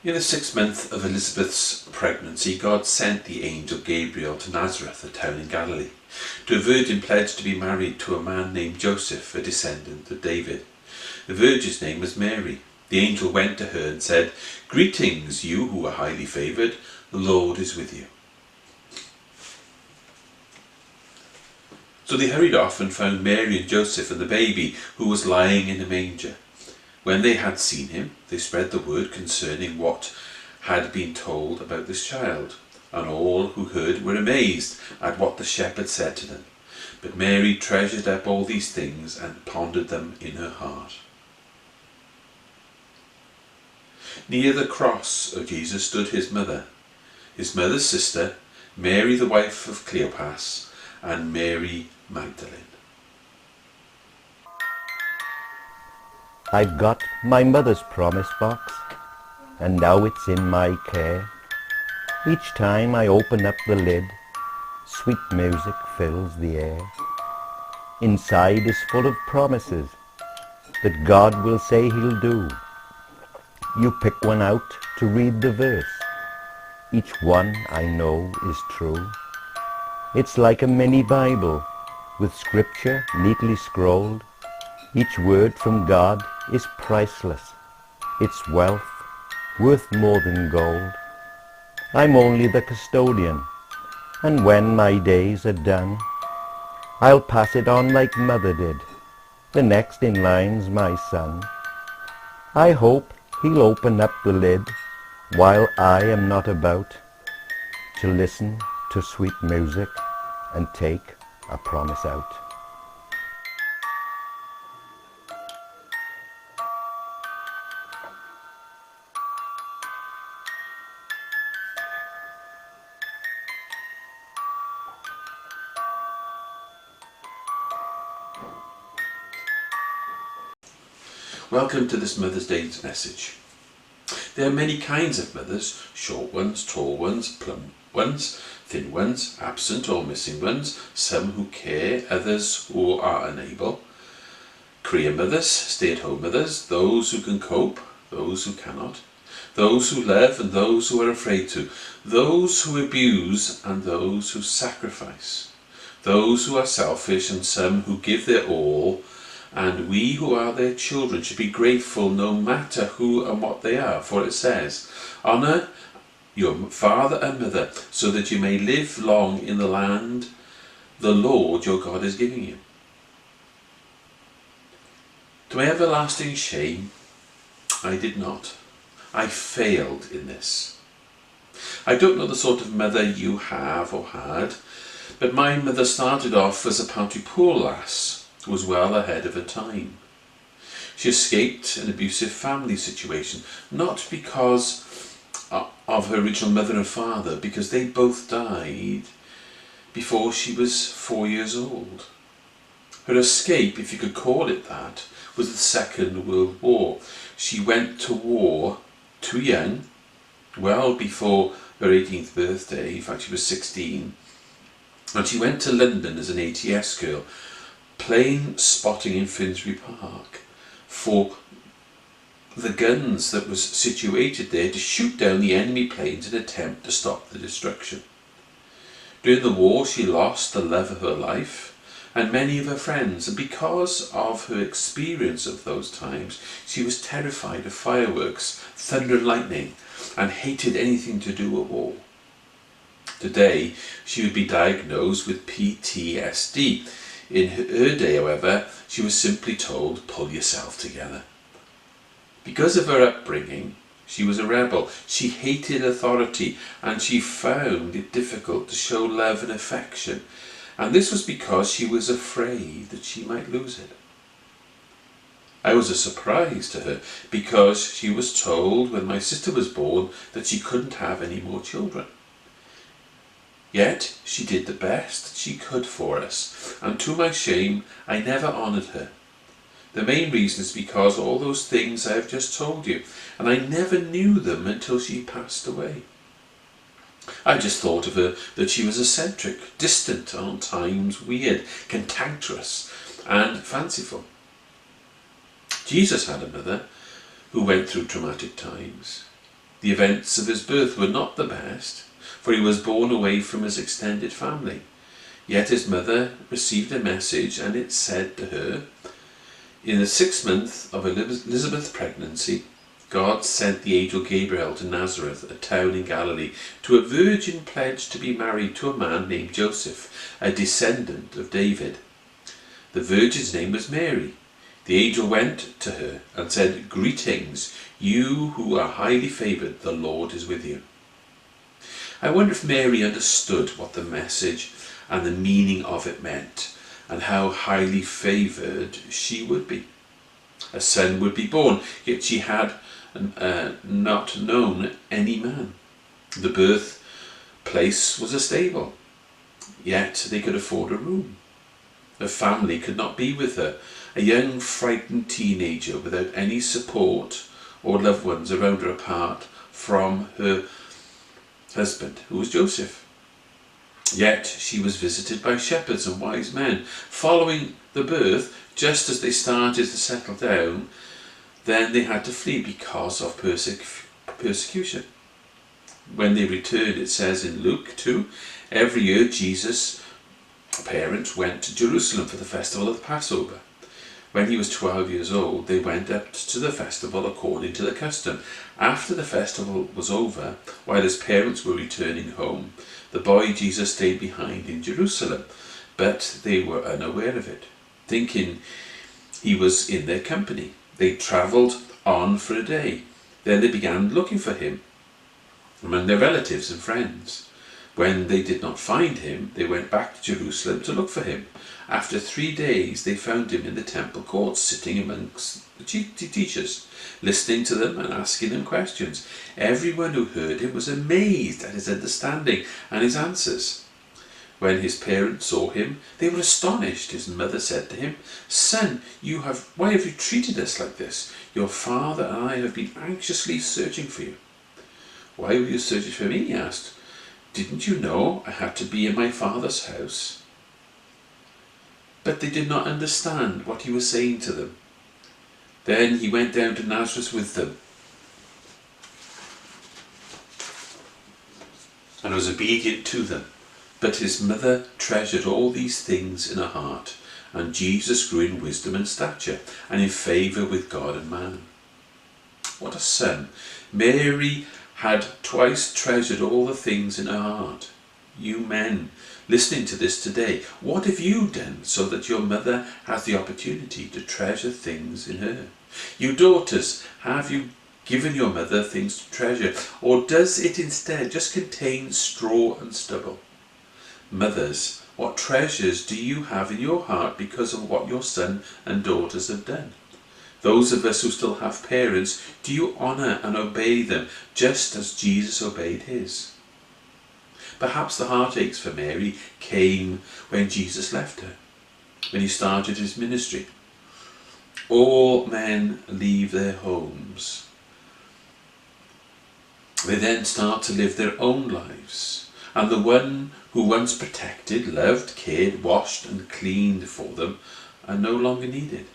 In the 6th month of Elizabeth's pregnancy, God sent the angel Gabriel to Nazareth, a town in Galilee, to a virgin pledged to be married to a man named Joseph, a descendant of David. The virgin's name was Mary. The angel went to her and said, "Greetings, you who are highly favoured, the Lord is with you." So they hurried off and found Mary and Joseph and the baby, who was lying in a manger. When they had seen him, they spread the word concerning what had been told about this child, and all who heard were amazed at what the shepherd said to them. But Mary treasured up all these things and pondered them in her heart. Near the cross of Jesus stood his mother's sister, Mary the wife of Cleopas, and Mary Magdalene. I've got my mother's promise box, and now it's in my care. Each time I open up the lid, sweet music fills the air. Inside is full of promises that God will say he'll do. You pick one out to read the verse. Each one I know is true. It's like a mini Bible with scripture neatly scrolled. Each word from God is priceless. It's wealth worth more than gold. I'm only the custodian, and when my days are done, I'll pass it on like Mother did. The next in line's my son. I hope he'll open up the lid while I am not about, to listen to sweet music and take a promise out. Welcome to this Mother's Day message. There are many kinds of mothers: short ones, tall ones, plump ones, thin ones, absent or missing ones, some who care, others who are unable, career mothers, stay-at-home mothers, those who can cope, those who cannot, those who love and those who are afraid to, those who abuse and those who sacrifice, those who are selfish and some who give their all. And we who are their children should be grateful no matter who and what they are, for it says, "Honour your father and mother, so that you may live long in the land the Lord your God is giving you." To my everlasting shame, I did not. I failed in this. I don't know the sort of mother you have or had, but my mother started off as a Pontypool lass, was well ahead of her time. She escaped an abusive family situation, not because of her original mother and father, because they both died before she was 4 years old. Her escape, if you could call it that, was the Second World War. She went to war too young, well before her 18th birthday. In fact, she was 16, and she went to London as an ATS girl, plane spotting in Finsbury Park for the guns that was situated there to shoot down the enemy planes in an attempt to stop the destruction. During the war, she lost the love of her life and many of her friends, and because of her experience of those times, she was terrified of fireworks, thunder and lightning, and hated anything to do with war. Today, she would be diagnosed with PTSD. In her day, however, she was simply told, "Pull yourself together." Because of her upbringing, she was a rebel. She hated authority, and she found it difficult to show love and affection. And this was because she was afraid that she might lose it. I was a surprise to her, because she was told when my sister was born that she couldn't have any more children. Yet she did the best she could for us, and to my shame, I never honoured her. The main reason is because all those things I have just told you, and I never knew them until she passed away. I just thought of her that she was eccentric, distant, and at times weird, cantankerous, and fanciful. Jesus had a mother who went through traumatic times. The events of his birth were not the best, for he was born away from his extended family. Yet his mother received a message, and it said to her, in the 6th month of Elizabeth's pregnancy, God sent the angel Gabriel to Nazareth, a town in Galilee, to a virgin pledged to be married to a man named Joseph, a descendant of David. The virgin's name was Mary. The angel went to her and said, "Greetings, you who are highly favoured, the Lord is with you." I wonder if Mary understood what the message and the meaning of it meant, and how highly favoured she would be. A son would be born, yet she had not known any man. The birthplace was a stable, yet they could afford a room. Her family could not be with her, a young frightened teenager without any support or loved ones around her apart from her husband, who was Joseph. Yet she was visited by shepherds and wise men. Following the birth, just as they started to settle down, then they had to flee because of persecution. When they returned, it says in Luke 2, every year Jesus' parents went to Jerusalem for the festival of the Passover. When he was 12 years old, they went up to the festival according to the custom. After the festival was over, while his parents were returning home, the boy Jesus stayed behind in Jerusalem, but they were unaware of it, thinking he was in their company. They travelled on for a day. Then they began looking for him among their relatives and friends. When they did not find him, they went back to Jerusalem to look for him. After 3 days, they found him in the temple courts, sitting amongst the teachers, listening to them and asking them questions. Everyone who heard him was amazed at his understanding and his answers. When his parents saw him, they were astonished. His mother said to him, "Son, why have you treated us like this? Your father and I have been anxiously searching for you." "Why were you searching for me?" he asked. "Didn't you know I had to be in my father's house?" But they did not understand what he was saying to them. Then he went down to Nazareth with them and was obedient to them. But his mother treasured all these things in her heart, and Jesus grew in wisdom and stature, and in favour with God and man. What a son! Mary had twice treasured all the things in her heart. You men listening to this today, what have you done so that your mother has the opportunity to treasure things in her? You daughters, have you given your mother things to treasure, or does it instead just contain straw and stubble? Mothers, what treasures do you have in your heart because of what your son and daughters have done? Those of us who still have parents, do you honour and obey them just as Jesus obeyed his? Perhaps the heartaches for Mary came when Jesus left her, when he started his ministry. All men leave their homes. They then start to live their own lives, and the one who once protected, loved, cared, washed and cleaned for them are no longer needed.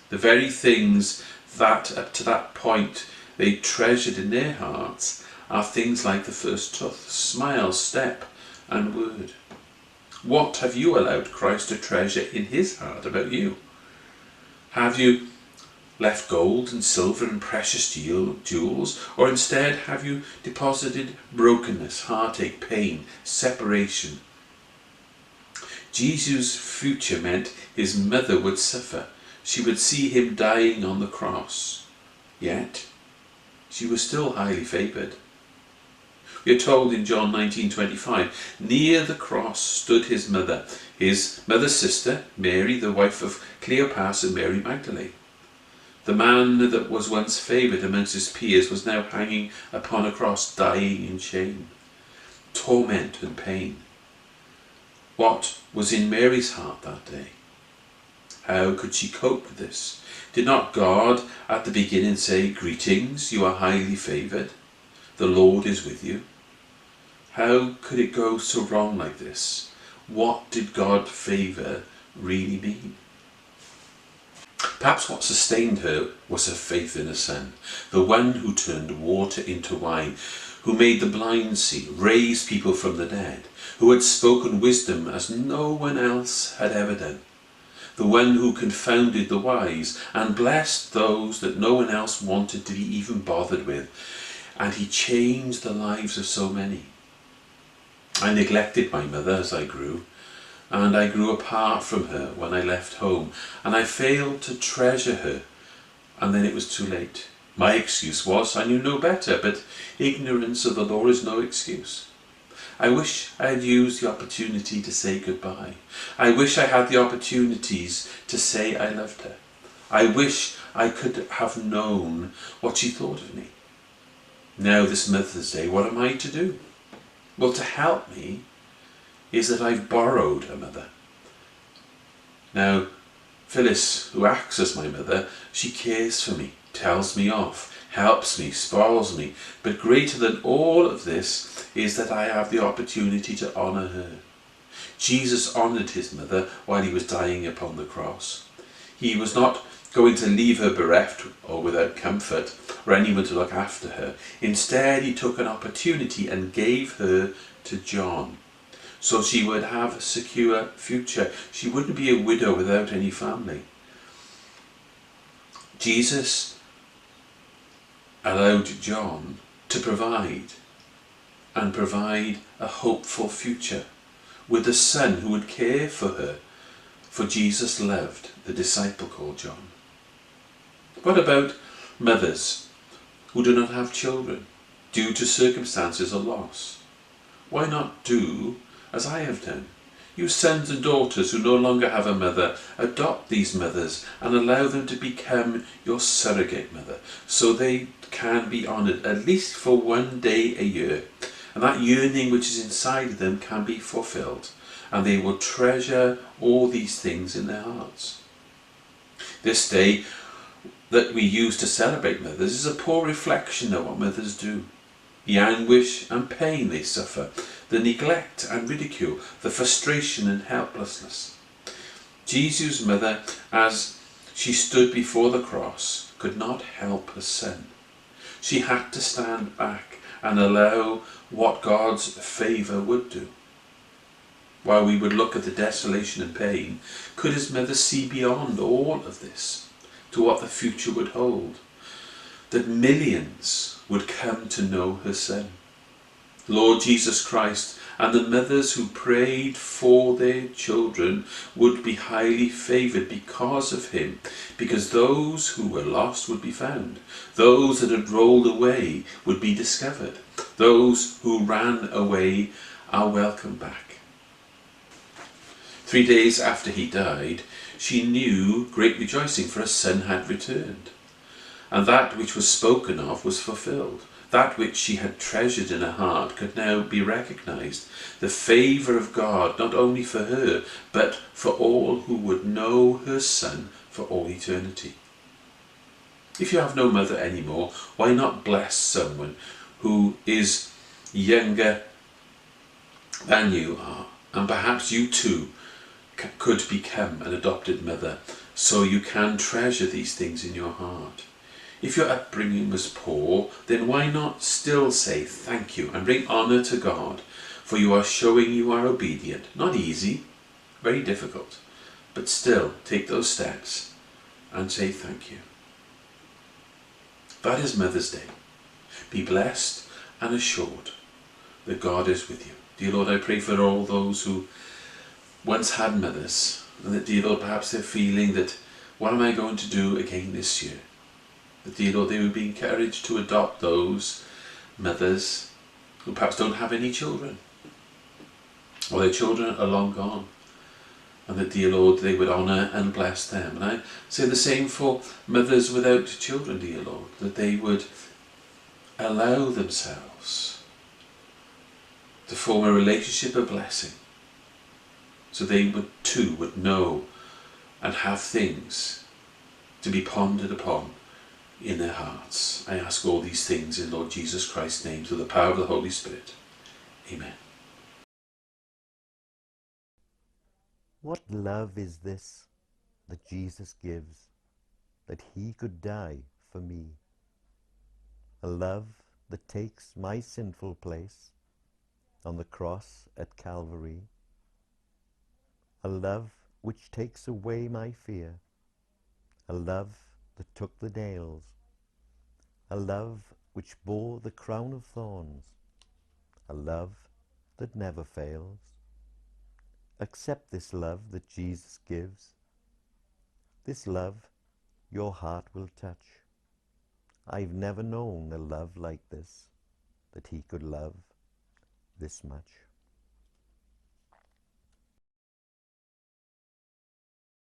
The very things that up to that point they treasured in their hearts are things like the first tooth, smile, step and word. What have you allowed Christ to treasure in his heart about you? Have you left gold and silver and precious jewels, or instead have you deposited brokenness, heartache, pain, separation? Jesus' future meant his mother would suffer. She would see him dying on the cross. Yet, she was still highly favoured. We are told in John 19:25, near the cross stood his mother's sister, Mary, the wife of Cleopas and Mary Magdalene. The man that was once favoured amongst his peers was now hanging upon a cross, dying in shame, torment and pain. What was in Mary's heart that day? How could she cope with this? Did not God at the beginning say, "Greetings, you are highly favoured. The Lord is with you"? How could it go so wrong like this? What did God favour really mean? Perhaps what sustained her was her faith in her Son, the one who turned water into wine, who made the blind see, raised people from the dead, who had spoken wisdom as no one else had ever done, the one who confounded the wise and blessed those that no one else wanted to be even bothered with, and he changed the lives of so many. I neglected my mother as I grew, and I grew apart from her when I left home, and I failed to treasure her, and then it was too late. My excuse was I knew no better, but ignorance of the law is no excuse. I wish I had used the opportunity to say goodbye. I wish I had the opportunities to say I loved her. I wish I could have known what she thought of me. Now this Mother's Day, what am I to do? Well, to help me is that I've borrowed a mother. Now, Phyllis, who acts as my mother, she cares for me, tells me off, helps me, spoils me, but greater than all of this is that I have the opportunity to honour her. Jesus honoured his mother while he was dying upon the cross. He was not going to leave her bereft or without comfort or anyone to look after her. Instead, he took an opportunity and gave her to John, so she would have a secure future. She wouldn't be a widow without any family. Jesus allowed John to provide a hopeful future with a son who would care for her, for Jesus loved the disciple called John. What about mothers who do not have children due to circumstances or loss? Why not do as I have done? You sons and daughters who no longer have a mother, adopt these mothers and allow them to become your surrogate mother, so they can be honoured at least for one day a year, and that yearning which is inside of them can be fulfilled, and they will treasure all these things in their hearts. This day that we use to celebrate mothers is a poor reflection of what mothers do. The anguish and pain they suffer, the neglect and ridicule, the frustration and helplessness. Jesus' mother, as she stood before the cross, could not help her son. She had to stand back and allow what God's favour would do. While we would look at the desolation and pain, could his mother see beyond all of this to what the future would hold? That millions would come to know her son. Lord Jesus Christ and the mothers who prayed for their children would be highly favoured because of him, because those who were lost would be found. Those that had rolled away would be discovered. Those who ran away are welcome back. 3 days after he died, she knew great rejoicing, for her son had returned. And that which was spoken of was fulfilled. That which she had treasured in her heart could now be recognised. The favour of God, not only for her, but for all who would know her son for all eternity. If you have no mother anymore, why not bless someone who is younger than you are? And perhaps you too could become an adopted mother, so you can treasure these things in your heart. If your upbringing was poor, then why not still say thank you and bring honour to God, for you are showing you are obedient. Not easy, very difficult, but still take those steps and say thank you. That is Mother's Day. Be blessed and assured that God is with you. Dear Lord, I pray for all those who once had mothers, and that, dear Lord, perhaps they're feeling that, what am I going to do again this year? That, dear Lord, they would be encouraged to adopt those mothers who perhaps don't have any children, or their children are long gone, and that, dear Lord, they would honour and bless them. And I say the same for mothers without children, dear Lord, that they would allow themselves to form a relationship of blessing, so they would too would know and have things to be pondered upon in their hearts. I ask all these things in Lord Jesus Christ's name, through the power of the Holy Spirit. Amen. What love is this that Jesus gives, that he could die for me. A love that takes my sinful place on the cross at Calvary. A love which takes away my fear. A love that took the nails. A love which bore the crown of thorns. A love that never fails. Accept this love that Jesus gives. This love your heart will touch. I've never known a love like this, that he could love this much.